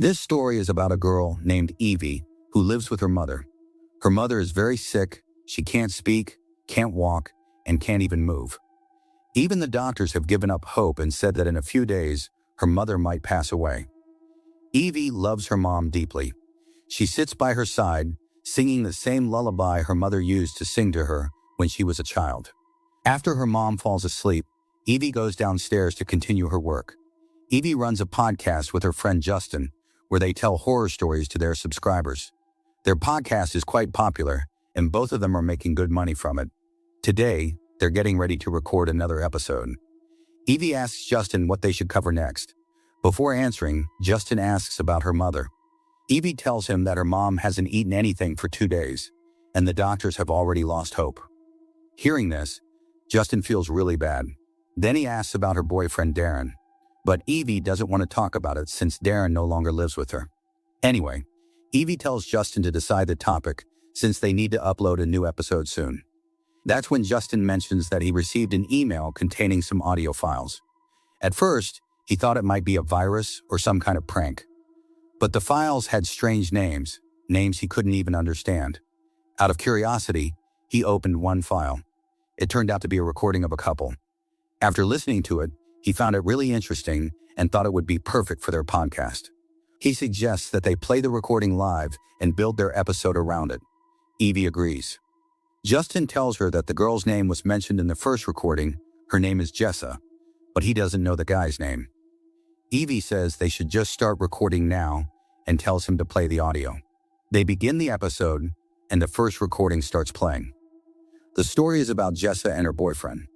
This story is about a girl named Evie who lives with her mother. Her mother is very sick, she can't speak, can't walk, and can't even move. Even the doctors have given up hope and said that in a few days, her mother might pass away. Evie loves her mom deeply. She sits by her side, singing the same lullaby her mother used to sing to her when she was a child. After her mom falls asleep, Evie goes downstairs to continue her work. Evie runs a podcast with her friend Justin, where they tell horror stories to their subscribers. Their podcast is quite popular, and both of them are making good money from it. Today, they're getting ready to record another episode. Evie asks Justin what they should cover next. Before answering, Justin asks about her mother. Evie tells him that her mom hasn't eaten anything for 2 days, and the doctors have already lost hope. Hearing this, Justin feels really bad. Then he asks about her boyfriend Darren, but Evie doesn't want to talk about it since Darren no longer lives with her. Anyway, Evie tells Justin to decide the topic since they need to upload a new episode soon. That's when Justin mentions that he received an email containing some audio files. At first, he thought it might be a virus or some kind of prank. But the files had strange names he couldn't even understand. Out of curiosity, he opened one file. It turned out to be a recording of a couple. After listening to it, he found it really interesting and thought it would be perfect for their podcast. He suggests that they play the recording live and build their episode around it. Evie agrees. Justin tells her that the girl's name was mentioned in the first recording. Her name is Jessa, but he doesn't know the guy's name. Evie says they should just start recording now and tells him to play the audio. They begin the episode, and the first recording starts playing. The story is about Jessa and her boyfriend.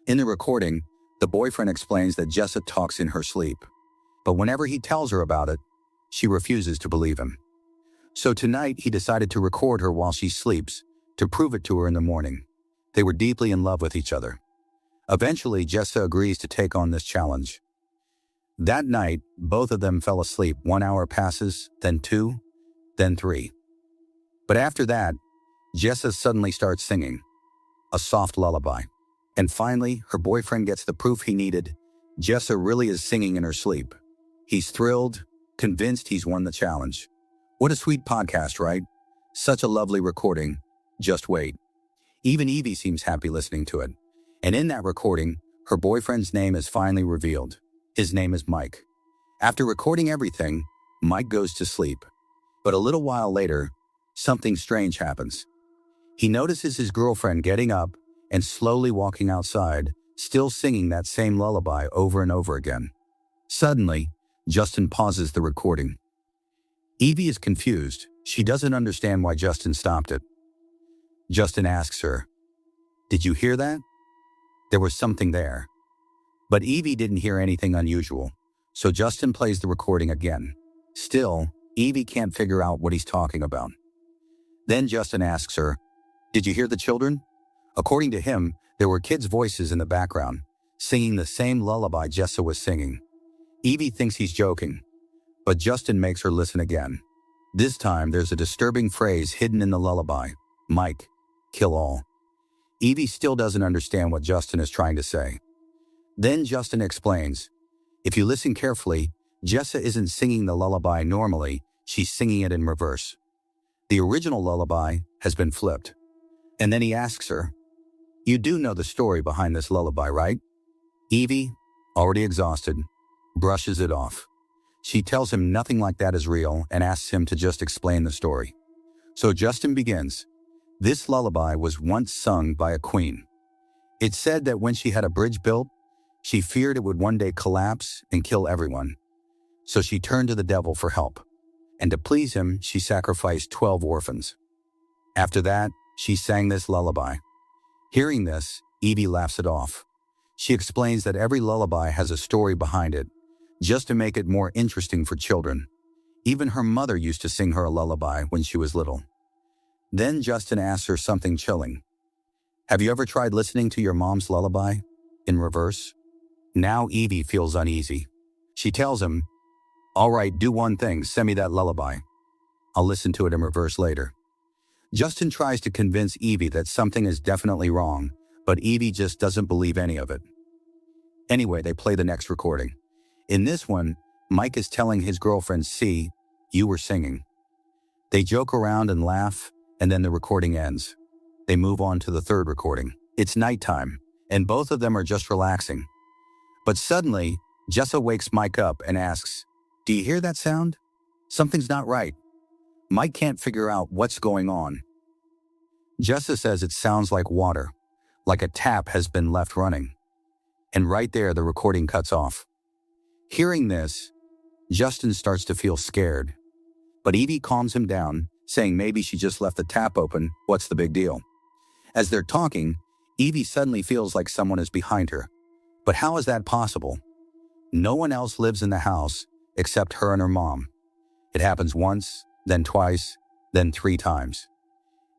In the recording, the boyfriend explains that Jessa talks in her sleep, but whenever he tells her about it, she refuses to believe him. So tonight, he decided to record her while she sleeps to prove it to her in the morning. They were deeply in love with each other. Eventually, Jessa agrees to take on this challenge. That night, both of them fell asleep. 1 hour passes, then 2, then 3. But after that, Jessa suddenly starts singing a soft lullaby. And finally, her boyfriend gets the proof he needed. Jessa really is singing in her sleep. He's thrilled, convinced he's won the challenge. What a sweet podcast, right? Such a lovely recording. Just wait. Even Evie seems happy listening to it. And in that recording, her boyfriend's name is finally revealed. His name is Mike. After recording everything, Mike goes to sleep. But a little while later, something strange happens. He notices his girlfriend getting up and slowly walking outside, still singing that same lullaby over and over again. Suddenly, Justin pauses the recording. Evie is confused. She doesn't understand why Justin stopped it. Justin asks her, "Did you hear that?" There was something there. But Evie didn't hear anything unusual, so Justin plays the recording again. Still, Evie can't figure out what he's talking about. Then Justin asks her, "Did you hear the children?" According to him, there were kids' voices in the background, singing the same lullaby Jessa was singing. Evie thinks he's joking, but Justin makes her listen again. This time, there's a disturbing phrase hidden in the lullaby: "Mike, kill all." Evie still doesn't understand what Justin is trying to say. Then Justin explains, if you listen carefully, Jessa isn't singing the lullaby normally, she's singing it in reverse. The original lullaby has been flipped. And then he asks her, "You do know the story behind this lullaby, right?" Evie, already exhausted, brushes it off. She tells him nothing like that is real and asks him to just explain the story. So Justin begins. This lullaby was once sung by a queen. It said that when she had a bridge built, she feared it would one day collapse and kill everyone. So she turned to the devil for help. And to please him, she sacrificed 12 orphans. After that, she sang this lullaby. Hearing this, Evie laughs it off. She explains that every lullaby has a story behind it, just to make it more interesting for children. Even her mother used to sing her a lullaby when she was little. Then Justin asks her something chilling. Have you ever tried listening to your mom's lullaby in reverse? Now Evie feels uneasy. She tells him, "All right, do one thing, send me that lullaby. I'll listen to it in reverse later." Justin tries to convince Evie that something is definitely wrong, but Evie just doesn't believe any of it. Anyway, they play the next recording. In this one, Mike is telling his girlfriend, "See, you were singing." They joke around and laugh, and then the recording ends. They move on to the third recording. It's nighttime, and both of them are just relaxing. But suddenly, Jessa wakes Mike up and asks, "Do you hear that sound? Something's not right." Mike can't figure out what's going on. Jessa says it sounds like water, like a tap has been left running. And right there, the recording cuts off. Hearing this, Justin starts to feel scared. But Evie calms him down, saying maybe she just left the tap open, what's the big deal? As they're talking, Evie suddenly feels like someone is behind her. But how is that possible? No one else lives in the house except her and her mom. It happens once, then twice, then 3 times.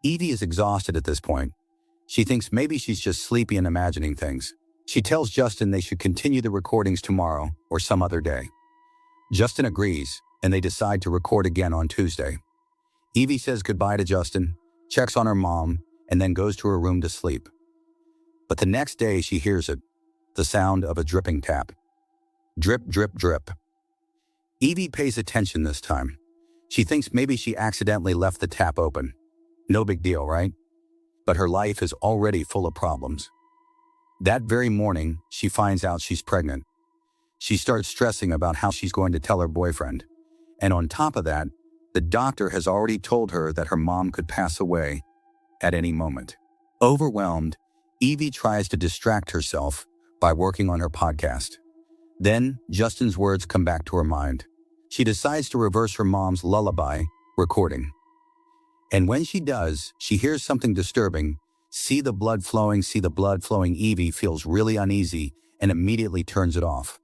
Evie is exhausted at this point. She thinks maybe she's just sleepy and imagining things. She tells Justin they should continue the recordings tomorrow or some other day. Justin agrees, and they decide to record again on Tuesday. Evie says goodbye to Justin, checks on her mom, and then goes to her room to sleep. But the next day she hears it, the sound of a dripping tap. Drip, drip, drip. Evie pays attention this time. She thinks maybe she accidentally left the tap open. No big deal, right? But her life is already full of problems. That very morning, she finds out she's pregnant. She starts stressing about how she's going to tell her boyfriend. And on top of that, the doctor has already told her that her mom could pass away at any moment. Overwhelmed, Evie tries to distract herself by working on her podcast. Then, Justin's words come back to her mind. She decides to reverse her mom's lullaby recording. And when she does, she hears something disturbing. See the blood flowing, see the blood flowing. Evie feels really uneasy and immediately turns it off.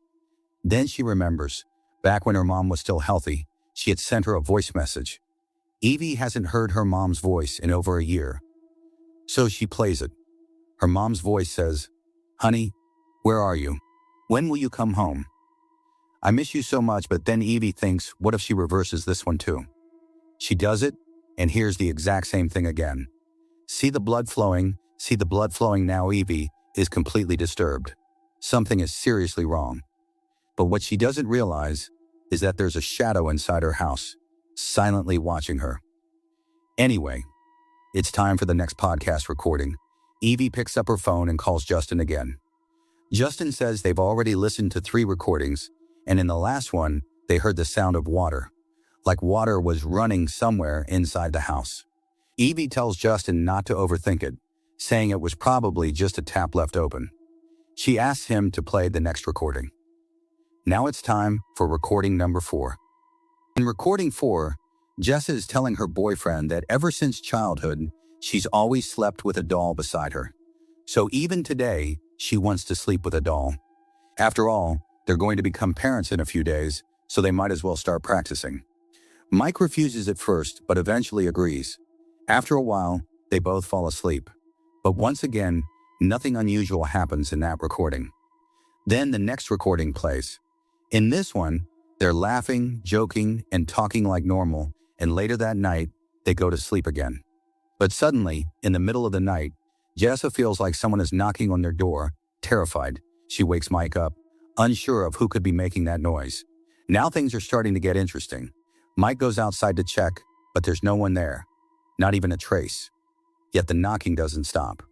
Then she remembers, back when her mom was still healthy, she had sent her a voice message. Evie hasn't heard her mom's voice in over a year. So she plays it. Her mom's voice says, "Honey, where are you? When will you come home? I miss you so much." But then Evie thinks, what if she reverses this one too? She does it and hears the exact same thing again. See the blood flowing, see the blood flowing. Now Evie is completely disturbed. Something is seriously wrong. But what she doesn't realize is that there's a shadow inside her house, silently watching her. Anyway, it's time for the next podcast recording. Evie picks up her phone and calls Justin again. Justin says they've already listened to 3 recordings, and in the last one, they heard the sound of water, like water was running somewhere inside the house. Evie tells Justin not to overthink it, saying it was probably just a tap left open. She asks him to play the next recording. Now it's time for recording number 4. In recording 4, Jessa is telling her boyfriend that ever since childhood, she's always slept with a doll beside her. So even today, she wants to sleep with a doll. After all, they're going to become parents in a few days, so they might as well start practicing. Mike refuses at first, but eventually agrees. After a while, they both fall asleep. But once again, nothing unusual happens in that recording. Then the next recording plays. In this one, they're laughing, joking, and talking like normal, and later that night, they go to sleep again. But suddenly, in the middle of the night, Jessa feels like someone is knocking on their door. Terrified, she wakes Mike up, unsure of who could be making that noise. Now things are starting to get interesting. Mike goes outside to check, but there's no one there, not even a trace. Yet the knocking doesn't stop.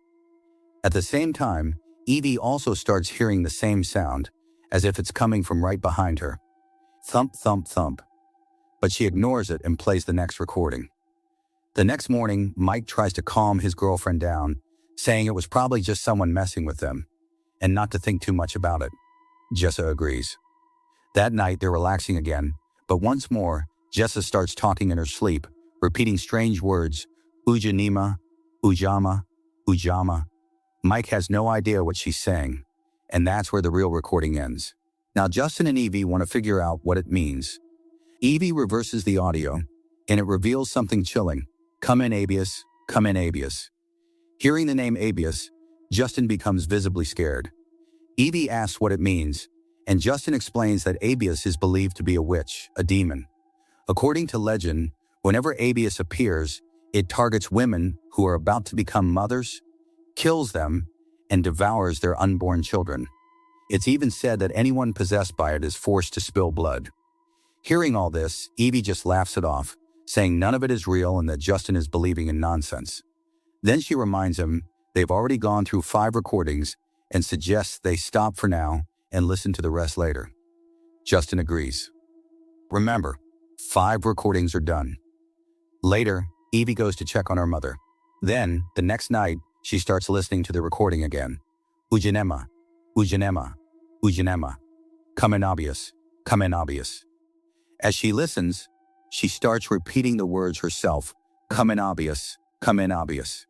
At the same time, Evie also starts hearing the same sound, as if it's coming from right behind her. Thump, thump, thump. But she ignores it and plays the next recording. The next morning, Mike tries to calm his girlfriend down, saying it was probably just someone messing with them, and not to think too much about it. Jessa agrees. That night, they're relaxing again, but once more, Jessa starts talking in her sleep, repeating strange words, Ujanima, Ujama, Ujama. Mike has no idea what she's saying, and that's where the real recording ends. Now Justin and Evie want to figure out what it means. Evie reverses the audio, and it reveals something chilling. Come in, Abius, come in, Abius. Hearing the name Abius, Justin becomes visibly scared. Evie asks what it means, and Justin explains that Abius is believed to be a witch, a demon. According to legend, whenever Abius appears, it targets women who are about to become mothers, kills them, and devours their unborn children. It's even said that anyone possessed by it is forced to spill blood. Hearing all this, Evie just laughs it off, saying none of it is real and that Justin is believing in nonsense. Then she reminds him they've already gone through 5 recordings and suggests they stop for now and listen to the rest later. Justin agrees. Remember, 5 recordings are done. Later, Evie goes to check on her mother. Then, the next night, she starts listening to the recording again. Ujanema, Ujanema, Ujanema. Come in obvious, come in obvious. As she listens, she starts repeating the words herself. Come in obvious, come in obvious.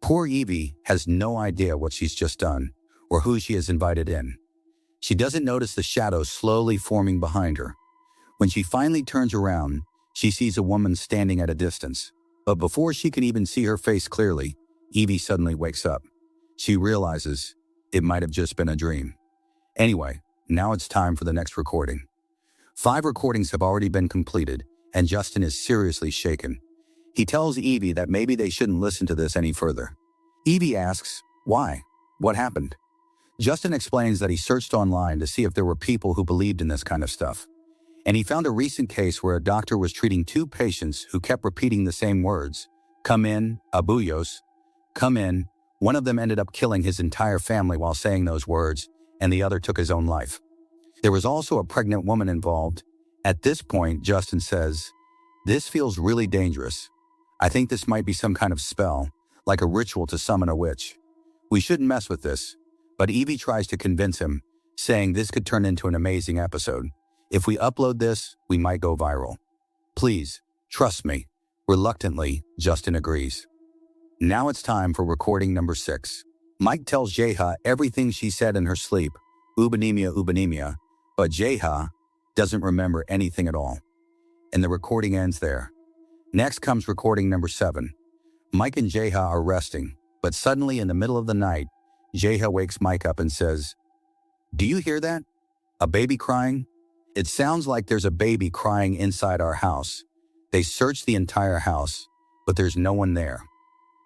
Poor Evie has no idea what she's just done or who she has invited in. She doesn't notice the shadows slowly forming behind her. When she finally turns around, she sees a woman standing at a distance. But before she can even see her face clearly, Evie suddenly wakes up. She realizes it might have just been a dream. Anyway, now it's time for the next recording. 5 recordings have already been completed, and Justin is seriously shaken. He tells Evie that maybe they shouldn't listen to this any further. Evie asks, why? What happened? Justin explains that he searched online to see if there were people who believed in this kind of stuff. And he found a recent case where a doctor was treating 2 patients who kept repeating the same words. Come in, abuyos. Come in. One of them ended up killing his entire family while saying those words, and the other took his own life. There was also a pregnant woman involved. At this point, Justin says, this feels really dangerous. I think this might be some kind of spell, like a ritual to summon a witch. We shouldn't mess with this. But Evie tries to convince him, saying this could turn into an amazing episode. If we upload this, we might go viral. Please, trust me. Reluctantly, Justin agrees. Now it's time for recording number 6. Mike tells Jeha everything she said in her sleep, ubanemia, but Jeha doesn't remember anything at all. And the recording ends there. Next comes recording number 7. Mike and Jeha are resting, but suddenly in the middle of the night, Jeha wakes Mike up and says, do you hear that? A baby crying? It sounds like there's a baby crying inside our house. They search the entire house, but there's no one there.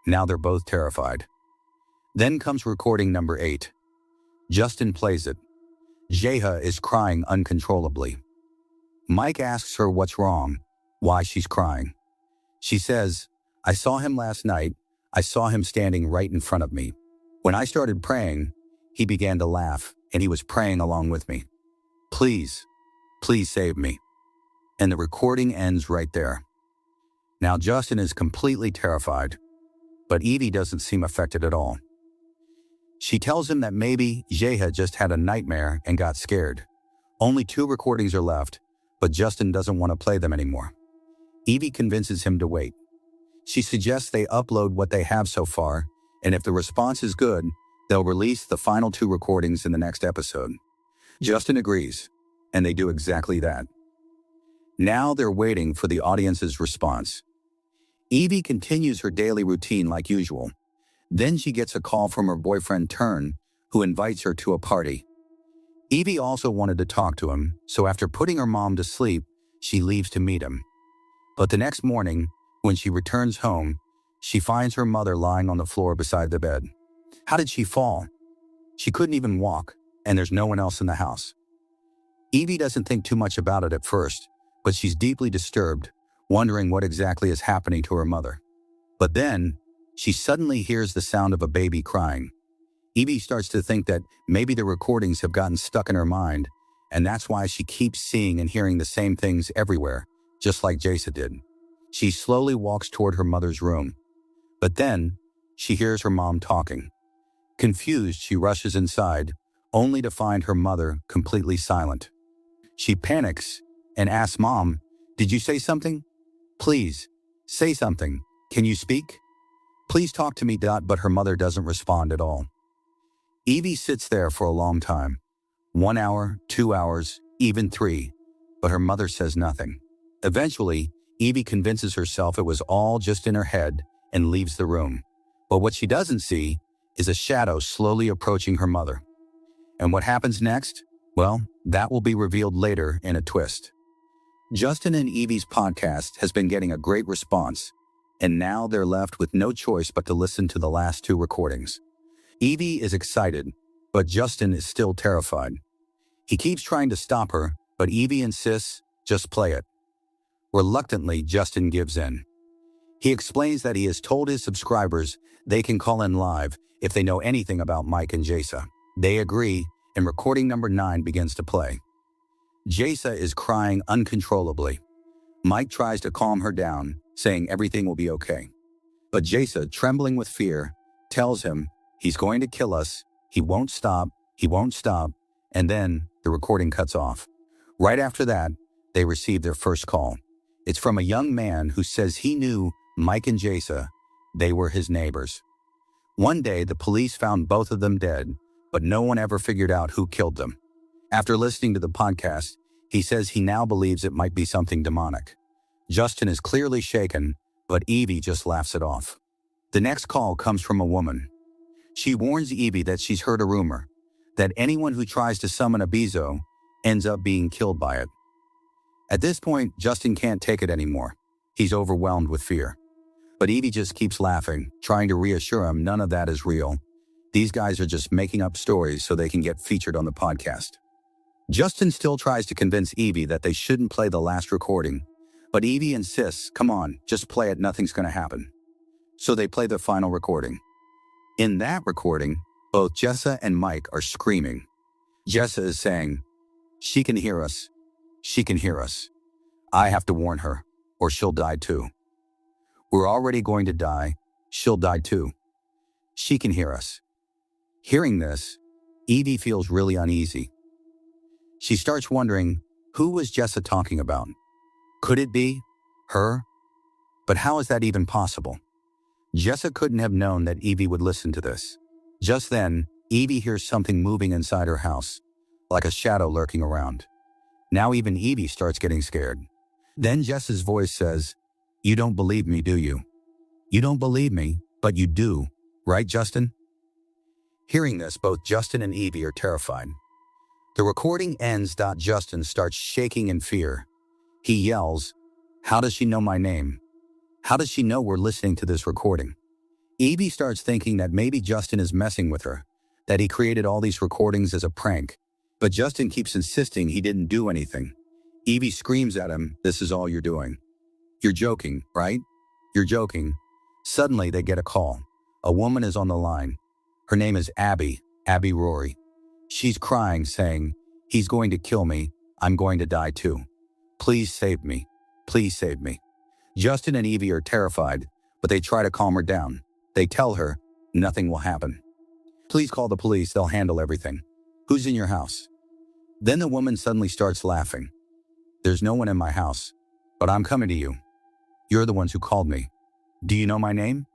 Now they're both terrified. Then comes recording number 8. Justin plays it. Jeha is crying uncontrollably. Mike asks her what's wrong, why she's crying. She says, I saw him last night. I saw him standing right in front of me. When I started praying, he began to laugh, and he was praying along with me. Please, please save me. And the recording ends right there. Now Justin is completely terrified, but Evie doesn't seem affected at all. She tells him that maybe Jeha just had a nightmare and got scared. Only 2 recordings are left, but Justin doesn't want to play them anymore. Evie convinces him to wait. She suggests they upload what they have so far, and if the response is good, they'll release the final 2 recordings in the next episode. Justin agrees, and they do exactly that. Now they're waiting for the audience's response. Evie continues her daily routine like usual. Then she gets a call from her boyfriend Tern, who invites her to a party. Evie also wanted to talk to him, so after putting her mom to sleep, she leaves to meet him. But the next morning, when she returns home, she finds her mother lying on the floor beside the bed. How did she fall? She couldn't even walk, and there's no one else in the house. Evie doesn't think too much about it at first, but she's deeply disturbed, wondering what exactly is happening to her mother. But then, she suddenly hears the sound of a baby crying. Evie starts to think that maybe the recordings have gotten stuck in her mind, and that's why she keeps seeing and hearing the same things everywhere, just like Jason did. She slowly walks toward her mother's room. But then, she hears her mom talking. Confused, she rushes inside, only to find her mother completely silent. She panics and asks Mom, "Did you say something? Please, say something. Can you speak? Please talk to me." But her mother doesn't respond at all. Evie sits there for a long time. 1 hour, 2 hours, even 3. But her mother says nothing. Eventually, Evie convinces herself it was all just in her head and leaves the room. But what she doesn't see is a shadow slowly approaching her mother. And what happens next? Well, that will be revealed later in a twist. Justin and Evie's podcast has been getting a great response, and now they're left with no choice but to listen to the last 2 recordings. Evie is excited, but Justin is still terrified. He keeps trying to stop her, but Evie insists just play it." Reluctantly, Justin gives in. He explains that he has told his subscribers they can call in live if they know anything about Mike and Jasa. They agree, and recording number 9 begins to play. Jasa is crying uncontrollably. Mike tries to calm her down, saying everything will be okay. But Jasa, trembling with fear, tells him he's going to kill us, he won't stop, and then the recording cuts off. Right after that, they receive their first call. It's from a young man who says he knew Mike and Jasa. They were his neighbors. One day, the police found both of them dead, but no one ever figured out who killed them. After listening to the podcast, he says he now believes it might be something demonic. Justin is clearly shaken, but Evie just laughs it off. The next call comes from a woman. She warns Evie that she's heard a rumor that anyone who tries to summon a Bezo ends up being killed by it. At this point, Justin can't take it anymore. He's overwhelmed with fear. But Evie just keeps laughing, trying to reassure him none of that is real. These guys are just making up stories so they can get featured on the podcast. Justin still tries to convince Evie that they shouldn't play the last recording, but Evie insists, "Come on, just play it, nothing's going to happen." So they play the final recording. In that recording, both Jasa and Mike are screaming. Jasa is saying, "She can hear us. She can hear us. I have to warn her, or she'll die too. We're already going to die. She'll die too. She can hear us." Hearing this, Evie feels really uneasy. She starts wondering, who was Jasa talking about? Could it be her? But how is that even possible? Jasa couldn't have known that Evie would listen to this. Just then, Evie hears something moving inside her house, like a shadow lurking around. Now even Evie starts getting scared. Then Jasa's voice says, "You don't believe me, do you? You don't believe me, but you do, right, Justin?" Hearing this, both Justin and Evie are terrified. The recording ends. Justin starts shaking in fear. He yells, "How does she know my name? How does she know we're listening to this recording?" Evie starts thinking that maybe Justin is messing with her, that he created all these recordings as a prank. But Justin keeps insisting he didn't do anything. Evie screams at him, "This is all you're doing. You're joking, right? You're joking." Suddenly, they get a call. A woman is on the line. Her name is Abby Rory. She's crying, saying, "He's going to kill me. I'm going to die too. Please save me. Please save me." Justin and Evie are terrified, but they try to calm her down. They tell her, "Nothing will happen. Please call the police. They'll handle everything. Who's in your house?" Then the woman suddenly starts laughing. "There's no one in my house, but I'm coming to you. You're the ones who called me. Do you know my name?"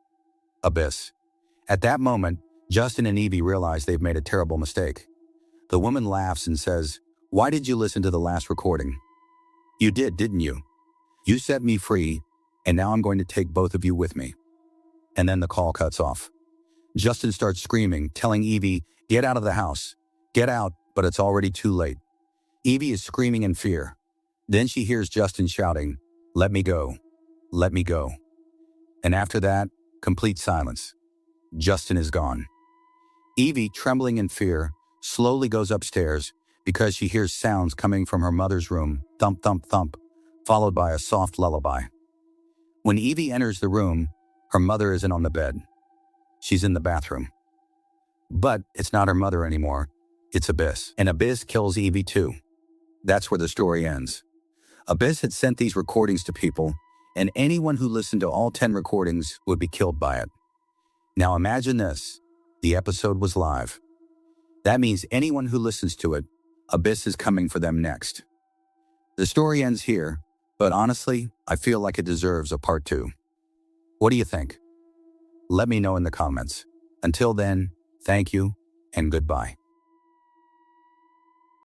Abyss. At that moment, Justin and Evie realize they've made a terrible mistake. The woman laughs and says, "Why did you listen to the last recording? You did, didn't you? You set me free, and now I'm going to take both of you with me." And then the call cuts off. Justin starts screaming, telling Evie, "Get out of the house. Get out," but it's already too late. Evie is screaming in fear. Then she hears Justin shouting, "Let me go. Let me go." And after that, complete silence. Justin is gone. Evie, trembling in fear, slowly goes upstairs because she hears sounds coming from her mother's room, thump, thump, thump, followed by a soft lullaby. When Evie enters the room, her mother isn't on the bed. She's in the bathroom. But it's not her mother anymore. It's Abyss. And Abyss kills Evie too. That's where the story ends. Abyss had sent these recordings to people, and anyone who listened to all 10 recordings would be killed by it. Now imagine this. The episode was live. That means anyone who listens to it, Abyss is coming for them next. The story ends here, but honestly, I feel like it deserves a part 2. What do you think? Let me know in the comments. Until then, thank you and goodbye.